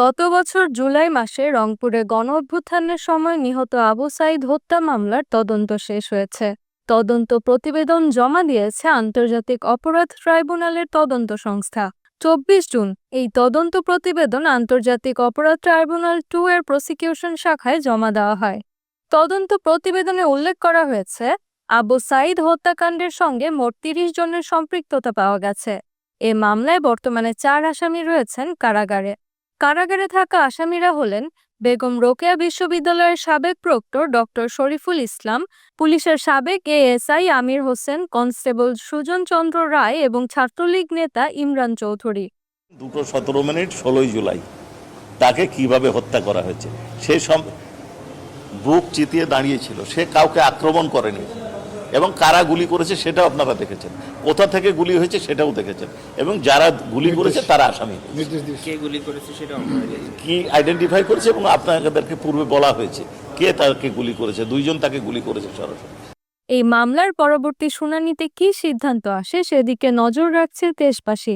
গত বছর জুলাই মাসে রংপুরে গণঅভ্যুত্থানের সময় নিহত আবু সাঈদ হত্যা মামলার তদন্ত শেষ হয়েছে। তদন্ত প্রতিবেদন জমা দিয়েছে আন্তর্জাতিক অপরাধ ট্রাইব্যুনালের তদন্ত সংস্থা। 24 জুন এই তদন্ত প্রতিবেদন আন্তর্জাতিক অপরাধ ট্রাইব্যুনাল 2 এর প্রসিকিউশন শাখায় জমা দেওয়া হয়। তদন্ত প্রতিবেদনে উল্লেখ করা হয়েছে, আবু সাঈদ হত্যাকাণ্ডের সঙ্গে মোট 30 জনের সম্পৃক্ততা পাওয়া গেছে। এ মামলায় বর্তমানে 4 আসামি রয়েছেন কারাগারে। কারাগারে থাকা আসামিরা হলেন বেগম রোকেয়া বিশ্ববিদ্যালয়ের সাবেক প্রক্টর ডক্টর শরীফুল ইসলাম, পুলিশের সাবেক এএসআই আমির হোসেন, কনস্টেবল সুজন চন্দ্র রায় এবং ছাত্রলীগ নেতা ইমরান চৌধুরী। 2:17 16 জুলাই তাকে কিভাবে হত্যা করা হয়েছে, সে সব বুক চিতিয়ে দাঁড়িয়েছিল, সে কাউকে আক্রমণ করেনি এবং কারা গুলি করেছে সেটাও আপনারা দেখেছেন, কোথা থেকে গুলি হয়েছে সেটাও দেখেছেন এবং যারা গুলি করেছে তারা আসামি। কে গুলি করেছে সেটাও কি আইডেন্টিফাই করেছে এবং আপনাদেরকে পূর্বে বলা হয়েছে কে তাকে গুলি করেছে, 2 জন তাকে গুলি করেছে সরাসরি। এই মামলার পরবর্তী শুনানিতে কী সিদ্ধান্ত আসে সেদিকে নজর রাখছে দেশবাসী।